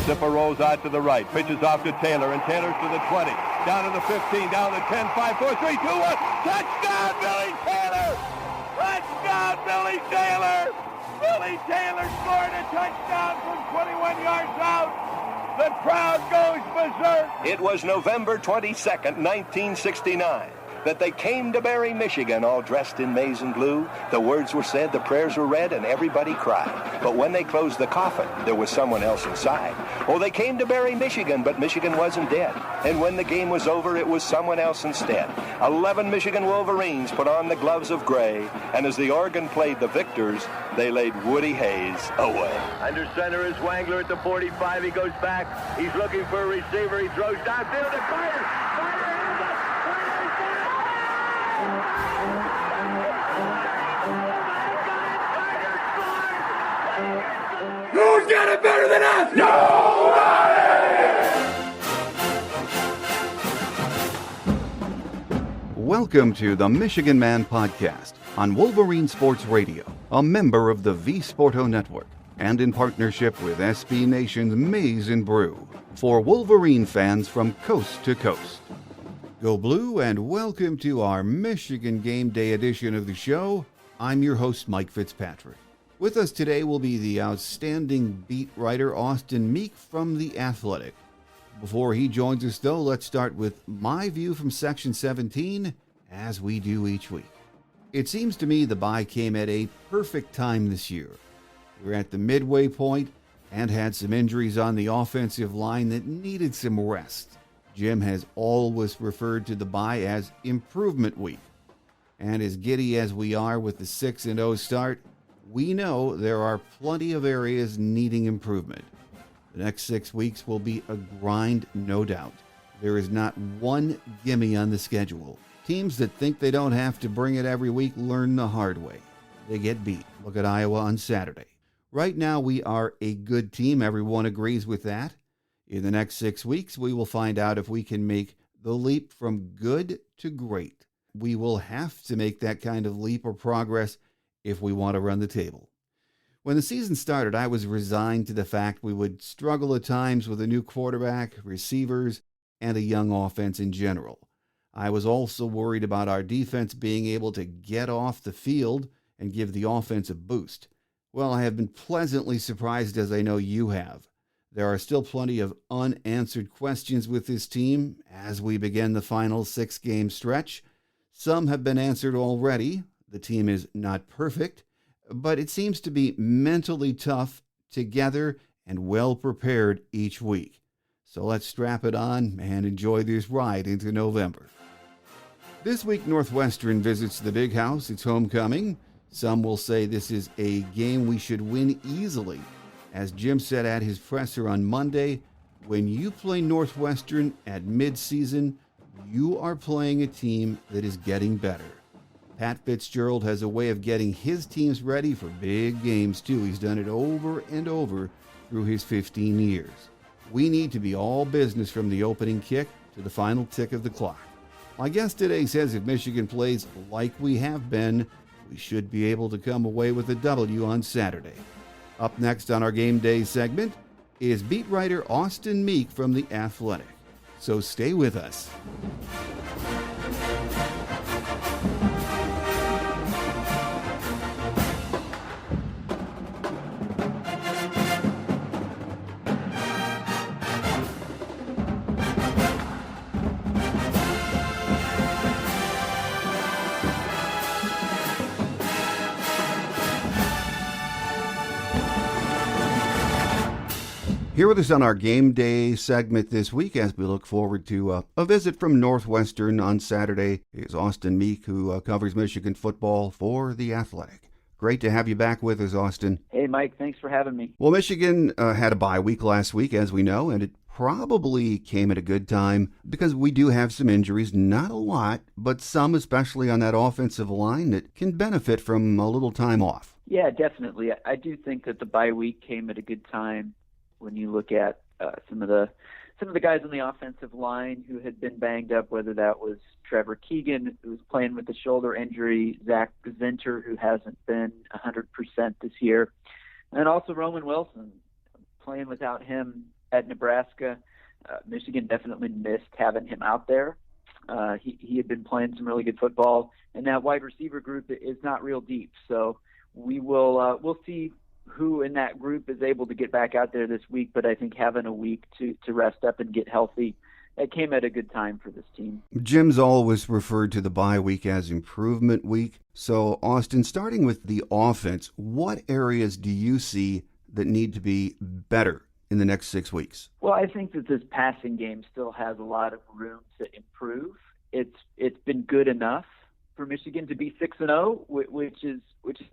Zipper rolls out to the right, pitches off to Taylor, and Taylor's to the 20, down to the 15, down to the 10, 5, 4, 3, 2, 1. Touchdown, Billy Taylor! Touchdown, Billy Taylor! Billy Taylor scored a touchdown from 21 yards out. The crowd goes berserk. It was November 22nd, 1969. That they came to Barry, Michigan, all dressed in maize and blue. The words were said, the prayers were read, and everybody cried. But when they closed the coffin, there was someone else inside. Oh, they came to Barry, Michigan, but Michigan wasn't dead. And when the game was over, it was someone else instead. 11 Michigan Wolverines put on the gloves of gray, and as the organ played the victors, they laid Woody Hayes away. Under center is Wangler at the 45. He goes back. He's looking for a receiver. He throws downfield to Carter. Who's got it better than us? Nobody! Welcome to the Michigan Man Podcast on Wolverine Sports Radio, a member of the V Sporto Network, and in partnership with SB Nation's Maize and Brew, for Wolverine fans from coast to coast. Go Blue, and welcome to our Michigan Game Day edition of the show. I'm your host, Mike Fitzpatrick. With us today will be the outstanding beat writer Austin Meek from The Athletic. Before he joins us, though, let's start with my view from Section 17, as we do each week. It seems to me the bye came at a perfect time this year. We're at the midway point and had some injuries on the offensive line that needed some rest. Jim has always referred to the bye as Improvement Week. And as giddy as we are with the 6-0 start, we know there are plenty of areas needing improvement. The next 6 weeks will be a grind, no doubt. There is not one gimme on the schedule. Teams that think they don't have to bring it every week learn the hard way. They get beat. Look at Iowa on Saturday. Right now, we are a good team. Everyone agrees with that. In the next 6 weeks, we will find out if we can make the leap from good to great. We will have to make that kind of leap or progress if we want to run the table. When the season started, I was resigned to the fact we would struggle at times with a new quarterback, receivers, and a young offense in general. I was also worried about our defense being able to get off the field and give the offense a boost. Well, I have been pleasantly surprised, as I know you have. There are still plenty of unanswered questions with this team as we begin the final 6-game stretch. Some have been answered already. The team is not perfect, but it seems to be mentally tough, together, and well prepared each week. So let's strap it on and enjoy this ride into November. This week, Northwestern visits the Big House. It's homecoming. Some will say this is a game we should win easily. As Jim said at his presser on Monday, when you play Northwestern at midseason, you are playing a team that is getting better. Pat Fitzgerald has a way of getting his teams ready for big games, too. He's done it over and over through his 15 years. We need to be all business from the opening kick to the final tick of the clock. My guest today says if Michigan plays like we have been, we should be able to come away with a W on Saturday. Up next on our Game Day segment is beat writer Austin Meek from The Athletic. So stay with us. Here with us on our Game Day segment this week, as we look forward to a visit from Northwestern on Saturday, is Austin Meek, who covers Michigan football for The Athletic. Great to have you back with us, Austin. Hey, Mike. Thanks for having me. Well, Michigan had a bye week last week, as we know, and it probably came at a good time because we do have some injuries, not a lot, but some, especially on that offensive line, that can benefit from a little time off. Yeah, definitely. I do think that the bye week came at a good time when you look at some of the guys on the offensive line who had been banged up, whether that was Trevor Keegan, who was playing with a shoulder injury, Zach Zinter, who hasn't been 100% this year, and also Roman Wilson. Playing without him at Nebraska, Michigan definitely missed having him out there. He had been playing some really good football, and that wide receiver group is not real deep. So we'll see who in that group is able to get back out there this week. But I think having a week to rest up and get healthy, that came at a good time for this team. Jim's always referred to the bye week as improvement week. So, Austin, starting with the offense, what areas do you see that need to be better in the next 6 weeks? Well, I think that this passing game still has a lot of room to improve. It's been good enough for Michigan to be 6-0, which is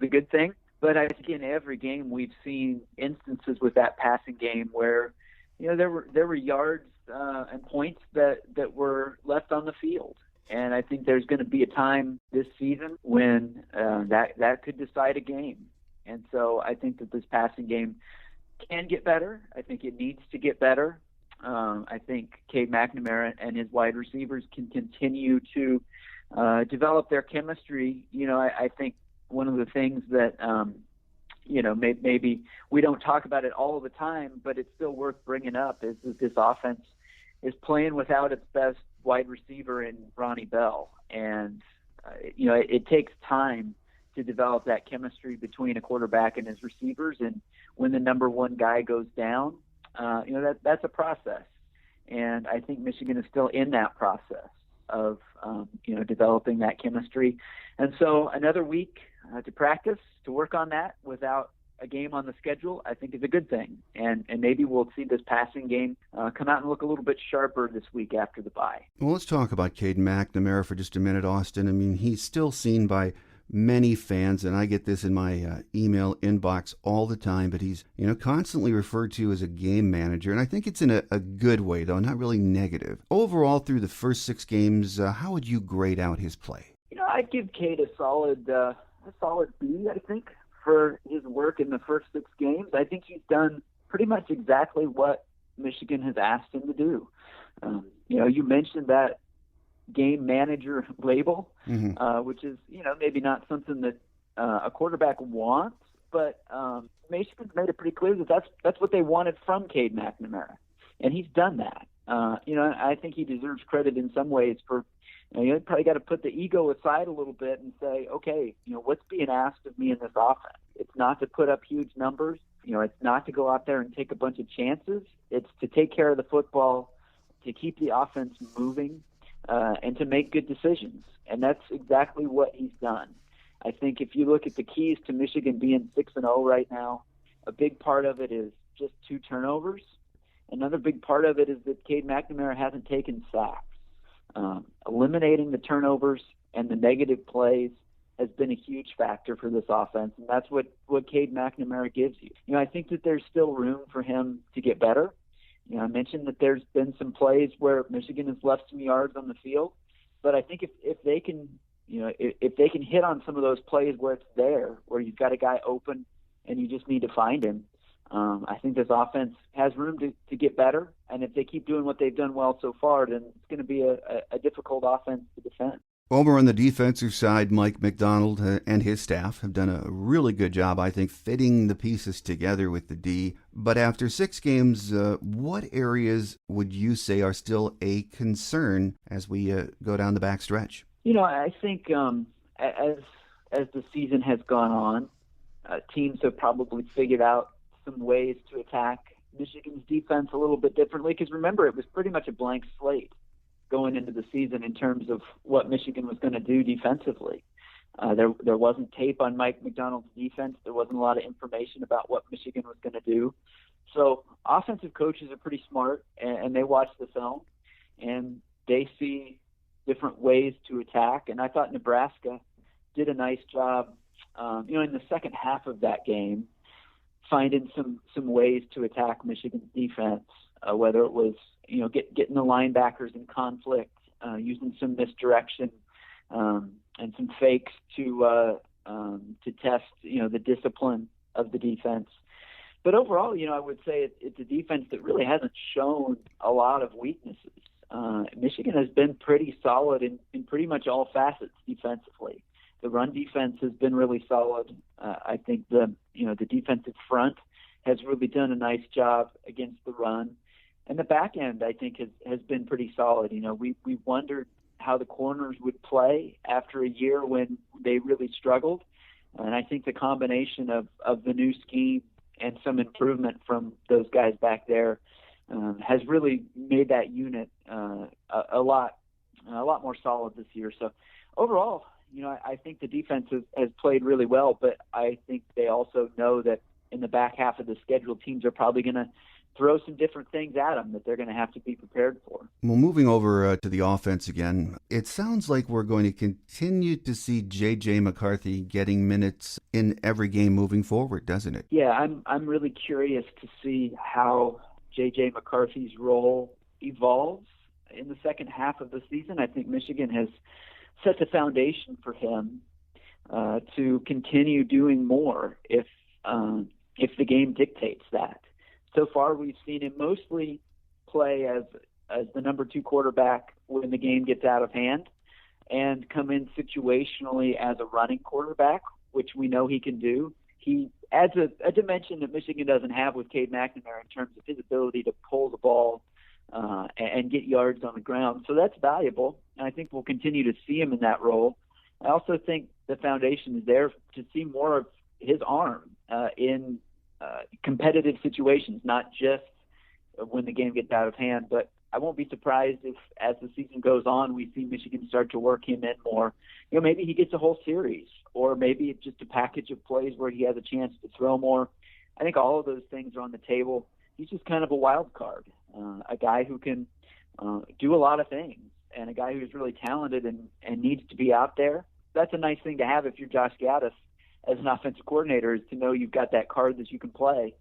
the good thing. But I think in every game we've seen instances with that passing game where, there were yards and points that were left on the field. And I think there's going to be a time this season when that could decide a game. And so I think that this passing game can get better. I think it needs to get better. I think Cade McNamara and his wide receivers can continue to develop their chemistry. I think one of the things that maybe we don't talk about it all the time, but it's still worth bringing up is that this offense is playing without its best wide receiver in Ronnie Bell. And, it takes time to develop that chemistry between a quarterback and his receivers. And when the number one guy goes down, that's a process. And I think Michigan is still in that process of, developing that chemistry. And so another week to practice, to work on that without a game on the schedule, I think is a good thing. And maybe we'll see this passing game come out and look a little bit sharper this week after the bye. Well, let's talk about Cade McNamara for just a minute, Austin. I mean, he's still seen by many fans, and I get this in my email inbox all the time, but he's, constantly referred to as a game manager. And I think it's in a good way, though, not really negative. Overall, through the first 6 games, how would you grade out his play? I'd give Cade a solid B, I think, for his work in the first 6 games. I think he's done pretty much exactly what Michigan has asked him to do. You mentioned that game manager label, which is, maybe not something that a quarterback wants, but Michigan's made it pretty clear that that's what they wanted from Cade McNamara, and he's done that. I think he deserves credit in some ways for, you probably got to put the ego aside a little bit and say, okay, what's being asked of me in this offense? It's not to put up huge numbers. It's not to go out there and take a bunch of chances. It's to take care of the football, to keep the offense moving, and to make good decisions. And that's exactly what he's done. I think if you look at the keys to Michigan being 6-0 right now, a big part of it is just 2 turnovers. Another big part of it is that Cade McNamara hasn't taken sacks. Eliminating the turnovers and the negative plays has been a huge factor for this offense, and that's what Cade McNamara gives you. I think that there's still room for him to get better. I mentioned that there's been some plays where Michigan has left some yards on the field, but I think if they can, if they can hit on some of those plays where it's there, where you've got a guy open and you just need to find him, I think this offense has room to get better. And if they keep doing what they've done well so far, then it's going to be a difficult offense to defend. Over on the defensive side, Mike McDonald and his staff have done a really good job, I think, fitting the pieces together with the D. But after 6 games, what areas would you say are still a concern as we go down the back stretch? I think as the season has gone on, teams have probably figured out some ways to attack Michigan's defense a little bit differently. Because remember, it was pretty much a blank slate going into the season in terms of what Michigan was going to do defensively. There wasn't tape on Mike McDonald's defense. There wasn't a lot of information about what Michigan was going to do. So offensive coaches are pretty smart, and they watch the film, and they see different ways to attack. And I thought Nebraska did a nice job, in the second half of that game, finding some ways to attack Michigan's defense, whether it was getting the linebackers in conflict, using some misdirection and some fakes to test the discipline of the defense. But overall, I would say it's a defense that really hasn't shown a lot of weaknesses. Michigan has been pretty solid in pretty much all facets defensively. The run defense has been really solid. I think the defensive front has really done a nice job against the run. And the back end, I think, has been pretty solid. We wondered how the corners would play after a year when they really struggled. And I think the combination of the new scheme and some improvement from those guys back there has really made that unit a lot more solid this year. So overall, I think the defense has played really well, but I think they also know that in the back half of the schedule, teams are probably going to throw some different things at them that they're going to have to be prepared for. Well, moving over to the offense again, it sounds like we're going to continue to see J.J. McCarthy getting minutes in every game moving forward, doesn't it? Yeah, I'm really curious to see how J.J. McCarthy's role evolves in the second half of the season. I think Michigan has set the foundation for him to continue doing more if the game dictates that. So far, we've seen him mostly play as the number 2 quarterback when the game gets out of hand, and come in situationally as a running quarterback, which we know he can do. He adds a dimension that Michigan doesn't have with Cade McNamara in terms of his ability to pull the ball and get yards on the ground. So that's valuable, and I think we'll continue to see him in that role. I also think the foundation is there to see more of his arm in competitive situations, not just when the game gets out of hand. But I won't be surprised if, as the season goes on, we see Michigan start to work him in more. Maybe he gets a whole series, or maybe it's just a package of plays where he has a chance to throw more. I think all of those things are on the table. He's just kind of a wild card, a guy who can do a lot of things, and a guy who's really talented and needs to be out there. That's a nice thing to have if you're Josh Gaddis as an offensive coordinator, is to know you've got that card that you can play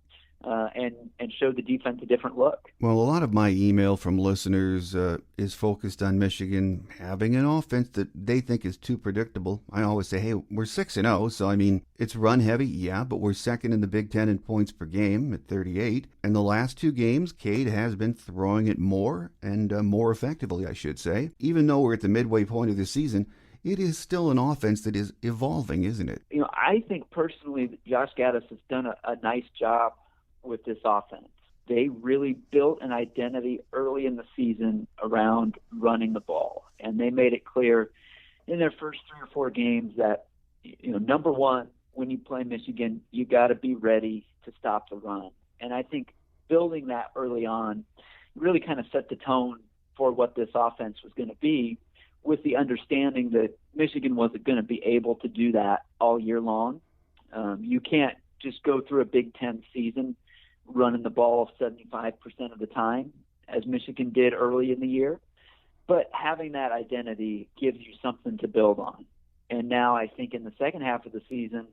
and show the defense a different look. Well, a lot of my email from listeners is focused on Michigan having an offense that they think is too predictable. I always say, hey, we're 6-0, so I mean, it's run heavy, yeah, but we're second in the Big Ten in points per game at 38. And the last 2 games, Cade has been throwing it more and more effectively, I should say. Even though we're at the midway point of the season, it is still an offense that is evolving, isn't it? I think personally that Josh Gaddis has done a nice job with this offense. They really built an identity early in the season around running the ball, and they made it clear in their first 3 or 4 games that, number one, when you play Michigan, you got to be ready to stop the run. And I think building that early on really kind of set the tone for what this offense was going to be, with the understanding that Michigan wasn't going to be able to do that all year long. You can't just go through a Big Ten season running the ball 75% of the time, as Michigan did early in the year. But having that identity gives you something to build on. And now I think in the second half of the season,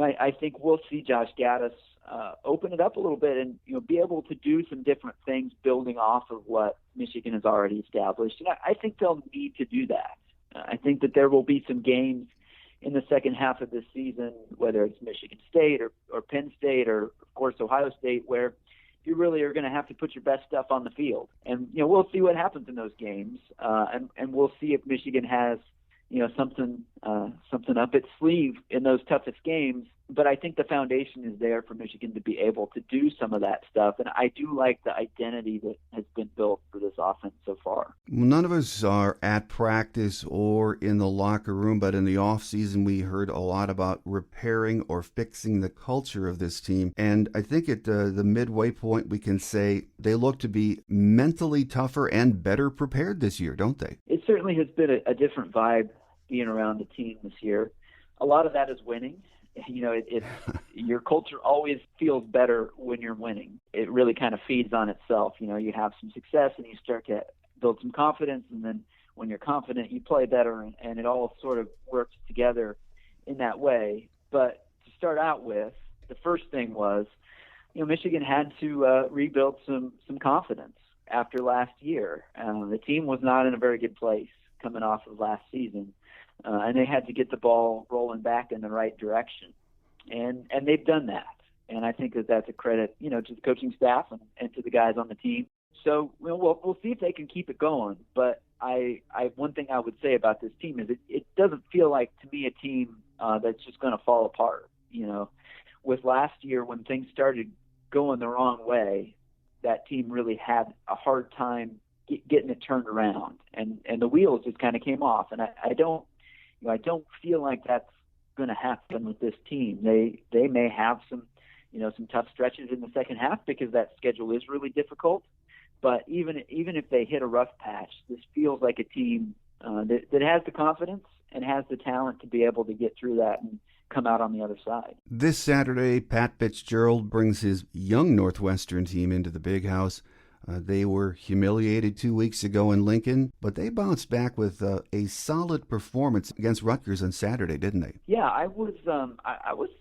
I think we'll see Josh Gaddis open it up a little bit and be able to do some different things building off of what Michigan has already established. And I think they'll need to do that. I think that there will be some games in the second half of this season, whether it's Michigan State or Penn State or, of course, Ohio State, where you really are going to have to put your best stuff on the field. And, we'll see what happens in those games. And we'll see if Michigan has, something up its sleeve in those toughest games. But I think the foundation is there for Michigan to be able to do some of that stuff. And I do like the identity that has been built for this offense so far. Well, none of us are at practice or in the locker room, but in the off season, we heard a lot about repairing or fixing the culture of this team. And I think at the midway point, we can say they look to be mentally tougher and better prepared this year, don't they? It certainly has been a different vibe being around the team this year. A lot of that is winning. Your culture always feels better when you're winning. It really kind of feeds on itself. You have some success and you start to build some confidence, and then when you're confident, you play better, and it all sort of works together in that way. But to start out with, the first thing was, Michigan had to rebuild some confidence after last year. The team was not in a very good place coming off of last season. And they had to get the ball rolling back in the right direction. And they've done that. And I think that that's a credit, to the coaching staff and to the guys on the team. So we'll see if they can keep it going. But one thing I would say about this team is it doesn't feel like, to me, a team that's just going to fall apart. With last year, when things started going the wrong way, that team really had a hard time getting it turned around, and the wheels just kind of came off. And I don't feel like that's going to happen with this team. They may have some tough stretches in the second half because that schedule is really difficult. But even if they hit a rough patch, this feels like a team that has the confidence and has the talent to be able to get through that and come out on the other side. This Saturday, Pat Fitzgerald brings his young Northwestern team into the Big House. They were humiliated 2 weeks ago in Lincoln, but they bounced back with a solid performance against Rutgers on Saturday, didn't they? Yeah, I was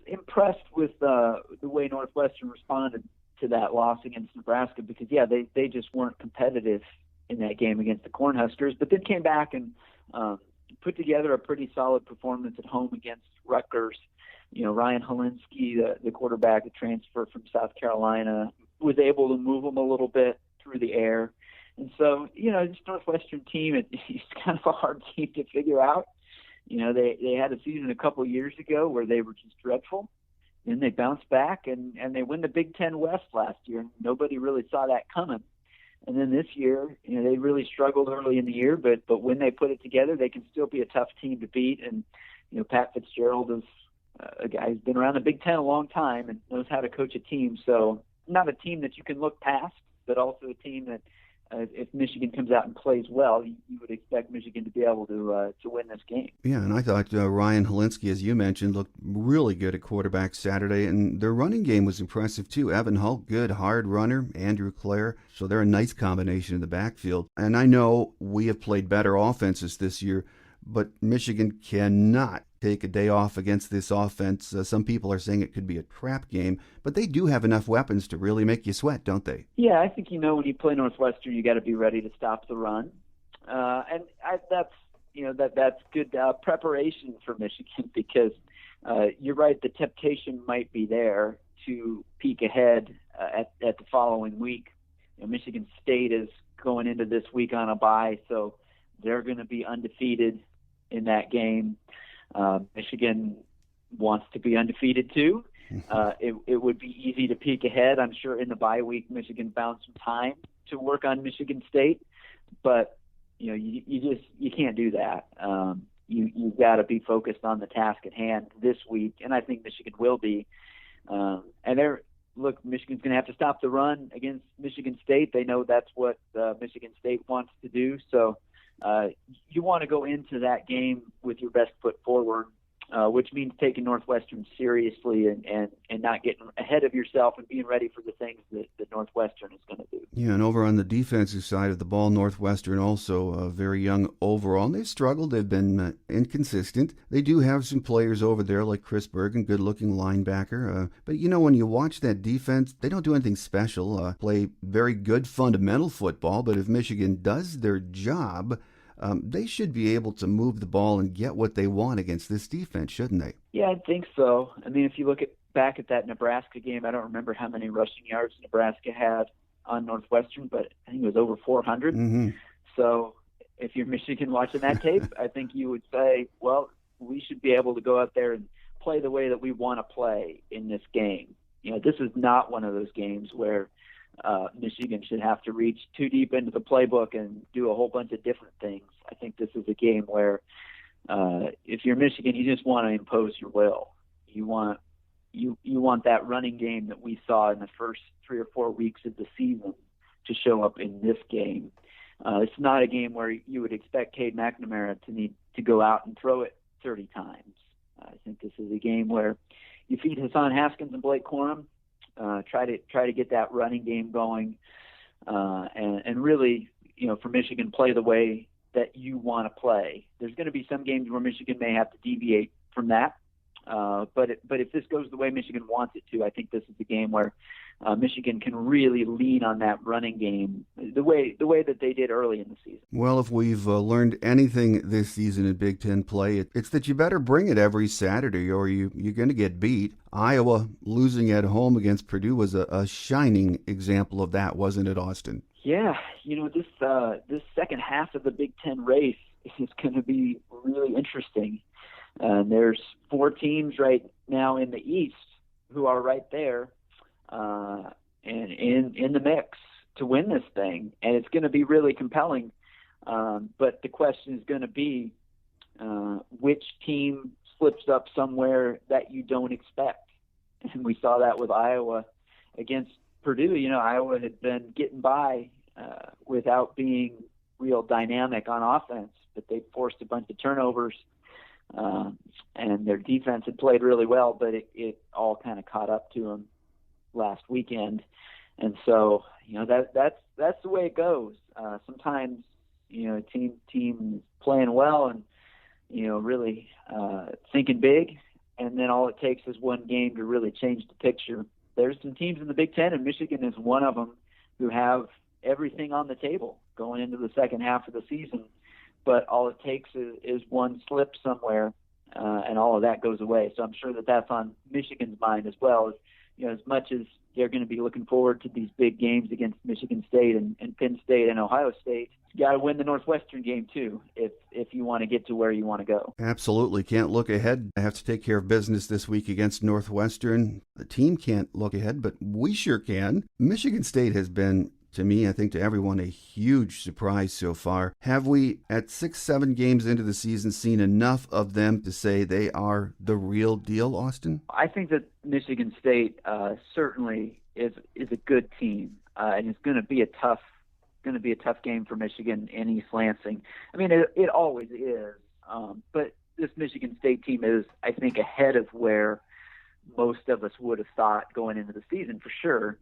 impressed with the way Northwestern responded to that loss against Nebraska because, they just weren't competitive in that game against the Cornhuskers, but then came back and put together a pretty solid performance at home against Rutgers. Ryan Holinsky, the quarterback, the transfer from South Carolina, was able to move them a little bit through the air. And so, this Northwestern team, it's kind of a hard team to figure out. They had a season a couple years ago where they were just dreadful. Then they bounced back and they win the Big Ten West last year, and nobody really saw that coming. And then this year, they really struggled early in the year, but when they put it together, they can still be a tough team to beat. And, Pat Fitzgerald is a guy who's been around the Big Ten a long time and knows how to coach a team. So not a team that you can look past, but also a team that if Michigan comes out and plays well, you would expect Michigan to be able to win this game. Yeah, and I thought Ryan Holinsky, as you mentioned, looked really good at quarterback Saturday, and their running game was impressive too. Evan Hulk, good hard runner, Andrew Clare, so they're a nice combination in the backfield. And I know we have played better offenses this year, but Michigan cannot take a day off against this offense. Some people are saying it could be a trap game, but they do have enough weapons to really make you sweat, don't they? Yeah, I think when you play Northwestern, you got to be ready to stop the run, that's good preparation for Michigan because you're right, the temptation might be there to peek ahead at the following week. Michigan State is going into this week on a bye, so they're going to be undefeated in that game. Michigan wants to be undefeated too. It would be easy to peek ahead. I'm sure in the bye week, Michigan found some time to work on Michigan State, but you can't do that. You've got to be focused on the task at hand this week, and I think Michigan will be. Michigan's going to have to stop the run against Michigan State. They know that's what Michigan State wants to do. So you want to go into that game with your best foot forward, which means taking Northwestern seriously and not getting ahead of yourself and being ready for the things that Northwestern is going to do. Yeah, and over on the defensive side of the ball, Northwestern also very young overall. And they've struggled. They've been inconsistent. They do have some players over there like Chris Bergen, good-looking linebacker. But, when you watch that defense, they don't do anything special. Play very good fundamental football. But if Michigan does their job, they should be able to move the ball and get what they want against this defense, shouldn't they? Yeah, I think so. I mean, if you look back at that Nebraska game, I don't remember how many rushing yards Nebraska had on Northwestern, but I think it was over 400. Mm-hmm. So if you're Michigan watching that tape, I think you would say, well, we should be able to go out there and play the way that we want to play in this game. This is not one of those games where Michigan should have to reach too deep into the playbook and do a whole bunch of different things. I think this is a game where if you're Michigan, you just want to impose your will. You want that running game that we saw in the first 3 or 4 weeks of the season to show up in this game. It's not a game where you would expect Cade McNamara to need to go out and throw it 30 times. I think this is a game where you feed Hassan Haskins and Blake Corum, try to get that running game going, and really, for Michigan, play the way that you want to play. There's going to be some games where Michigan may have to deviate from that, but if this goes the way Michigan wants it to, I think this is a game where Michigan can really lean on that running game the way that they did early in the season. Well, if we've learned anything this season in Big Ten play, it's that you better bring it every Saturday or you're going to get beat. Iowa losing at home against Purdue was a shining example of that, wasn't it, Austin? Yeah, this second half of the Big Ten race is going to be really interesting. There's 4 teams right now in the East who are right there and in the mix. to win this thing, and it's going to be really compelling. But the question is going to be which team slips up somewhere that you don't expect. And we saw that with Iowa against Purdue. Iowa had been getting by without being real dynamic on offense, but they forced a bunch of turnovers, and their defense had played really well, but it all kind of caught up to them last weekend. And so, that's the way it goes. Sometimes, a team playing well and, really thinking big, and then all it takes is one game to really change the picture. There's some teams in the Big Ten, and Michigan is one of them, who have everything on the table going into the second half of the season. But all it takes is one slip somewhere, and all of that goes away. So I'm sure that's on Michigan's mind as well. As much as they're going to be looking forward to these big games against Michigan State and Penn State and Ohio State, you got to win the Northwestern game too if you want to get to where you want to go. Absolutely. Can't look ahead. I have to take care of business this week against Northwestern. The team can't look ahead, but we sure can. Michigan State has been, to me, I think to everyone, a huge surprise so far. Have we, at 6-7 games into the season, seen enough of them to say they are the real deal, Austin? I think that Michigan State certainly is a good team, and it's going to be a tough game for Michigan in East Lansing. I mean, it always is, but this Michigan State team is, I think, ahead of where most of us would have thought going into the season for sure.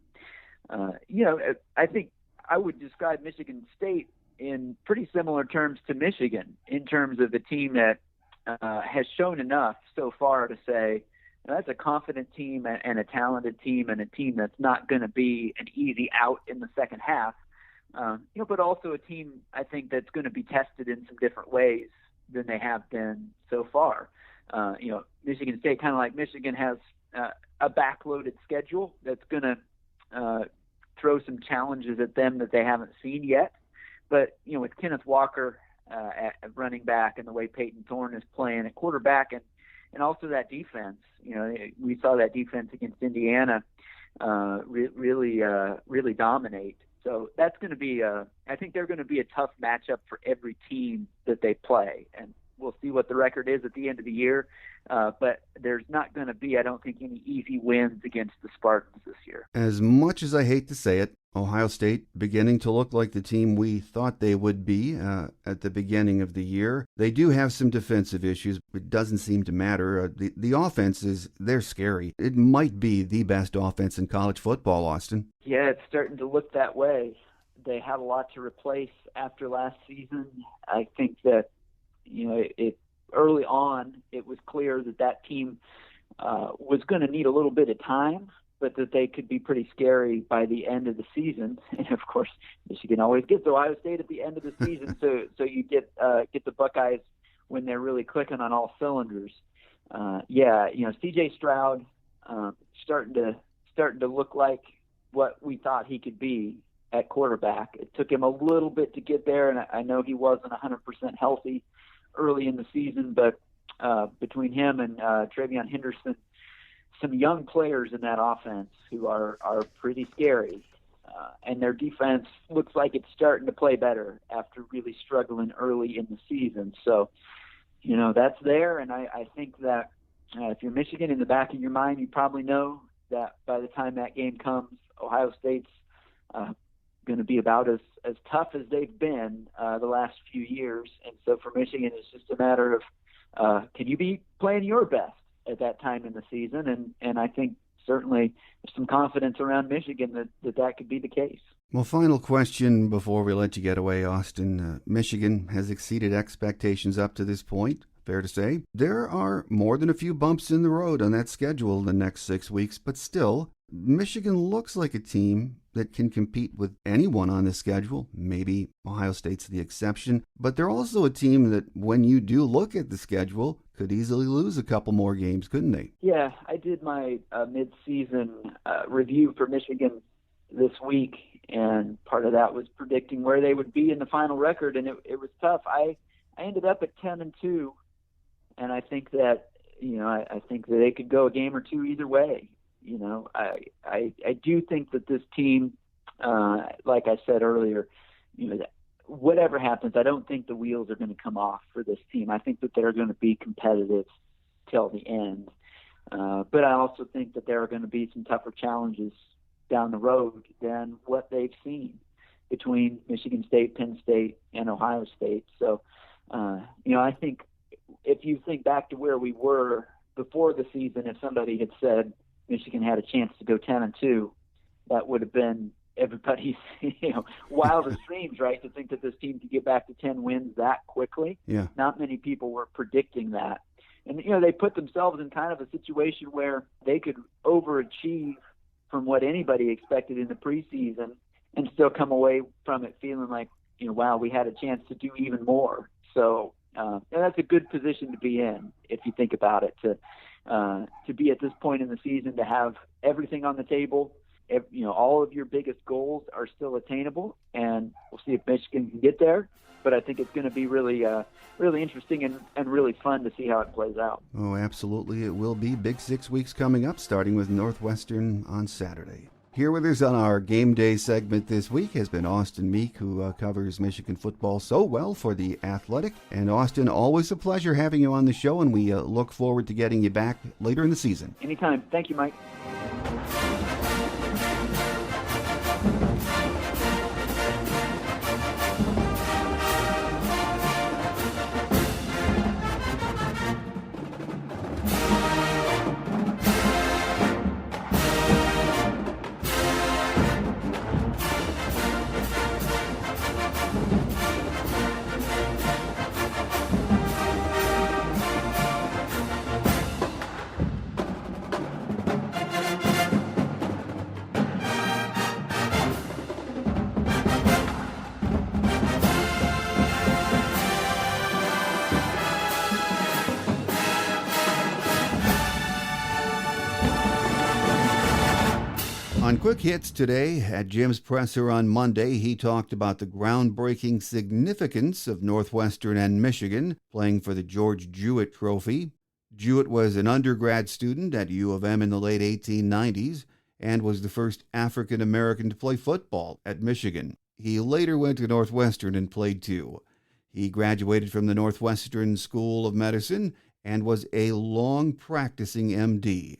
I think I would describe Michigan State in pretty similar terms to Michigan, in terms of a team that has shown enough so far to say that's a confident team and a talented team, and a team that's not going to be an easy out in the second half. But also a team, I think, that's going to be tested in some different ways than they have been so far. Michigan State, kind of like Michigan, has a backloaded schedule that's going to throw some challenges at them that they haven't seen yet. But, with Kenneth Walker at running back and the way Peyton Thorne is playing at quarterback and also that defense, we saw that defense against Indiana really dominate. So that's going to be I think they're going to be a tough matchup for every team that they play. And we'll see what the record is at the end of the year. But there's not going to be, I don't think, any easy wins against the Spartans this year. As much as I hate to say it, Ohio State beginning to look like the team we thought they would be at the beginning of the year. They do have some defensive issues, but it doesn't seem to matter. The offense they're scary. It might be the best offense in college football, Austin. Yeah, it's starting to look that way. They have a lot to replace after last season. I think that, early on, it was clear that team was going to need a little bit of time, but that they could be pretty scary by the end of the season. And of course, Michigan always gets Ohio State at the end of the season, so you get the Buckeyes when they're really clicking on all cylinders. C.J. Stroud starting to look like what we thought he could be at quarterback. It took him a little bit to get there, and I know he wasn't 100% healthy early in the season, but between him and Travion Henderson, some young players in that offense who are pretty scary. And their defense looks like it's starting to play better after really struggling early in the season. So, that's there. And I think that if you're Michigan, in the back of your mind, you probably know that by the time that game comes, Ohio State's going to be about as tough as they've been the last few years. And so for Michigan, it's just a matter of can you be playing your best at that time in the season? And I think certainly there's some confidence around Michigan that could be the case. Well, final question before we let you get away, Austin. Michigan has exceeded expectations up to this point, fair to say. There are more than a few bumps in the road on that schedule the next 6 weeks, but still, Michigan looks like a team that can compete with anyone on the schedule. Maybe Ohio State's the exception, but they're also a team that, when you do look at the schedule, could easily lose a couple more games, couldn't they? Yeah, I did my mid-season review for Michigan this week, and part of that was predicting where they would be in the final record, and it was tough. I ended up at 10-2, and I think that I think that they could go a game or two either way. I do think that this team like I said earlier, whatever happens, I don't think the wheels are going to come off for this team. I think that they're going to be competitive till the end. But I also think that there are going to be some tougher challenges down the road than what they've seen between Michigan State, Penn State, and Ohio State. So, I think if you think back to where we were before the season, if somebody had said Michigan had a chance to go 10-2, that would have been everybody's wildest dreams, right? To think that this team could get back to 10 wins that quickly. Yeah. Not many people were predicting that. And, they put themselves in kind of a situation where they could overachieve from what anybody expected in the preseason and still come away from it feeling like, wow, we had a chance to do even more. So and that's a good position to be in if you think about it, to be at this point in the season, to have everything on the table. All of your biggest goals are still attainable, and we'll see if Michigan can get there. But I think it's going to be really, really interesting and really fun to see how it plays out. Oh, absolutely. It will be. Big 6 weeks coming up, starting with Northwestern on Saturday. Here with us on our Game Day segment this week has been Austin Meek, who covers Michigan football so well for The Athletic. And Austin, always a pleasure having you on the show, and we look forward to getting you back later in the season. Anytime. Thank you, Mike. On Quick Hits today, at Jim's presser on Monday, he talked about the groundbreaking significance of Northwestern and Michigan playing for the George Jewett Trophy. Jewett was an undergrad student at U of M in the late 1890s and was the first African American to play football at Michigan. He later went to Northwestern and played too. He graduated from the Northwestern School of Medicine and was a long practicing MD.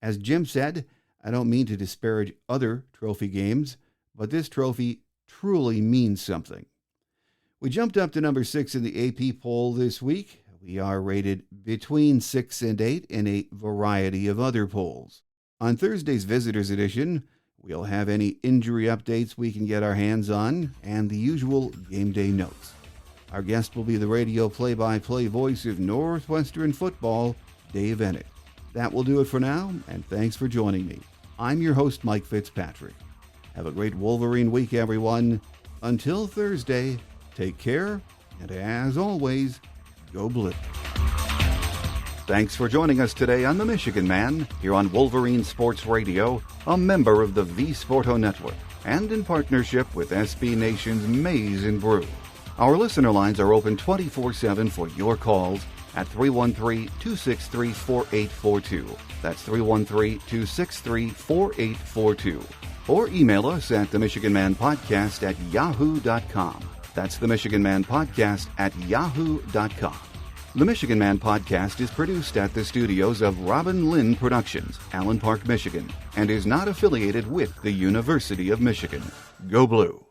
As Jim said, I don't mean to disparage other trophy games, but this trophy truly means something. We jumped up to number 6 in the AP poll this week. We are rated between 6 and 8 in a variety of other polls. On Thursday's Visitors Edition, we'll have any injury updates we can get our hands on and the usual game day notes. Our guest will be the radio play-by-play voice of Northwestern football, Dave Ennett. That will do it for now, and thanks for joining me. I'm your host, Mike Fitzpatrick. Have a great Wolverine week, everyone. Until Thursday, take care, and as always, go Blue. Thanks for joining us today on The Michigan Man, here on Wolverine Sports Radio, a member of the V Sporto Network, and in partnership with SB Nation's Maize and Brew. Our listener lines are open 24/7 for your calls at 313-263-4842. That's 313-263-4842. Or email us at themichiganmanpodcast@yahoo.com. That's themichiganmanpodcast@yahoo.com. The Michigan Man Podcast is produced at the studios of Robin Lynn Productions, Allen Park, Michigan, and is not affiliated with the University of Michigan. Go Blue!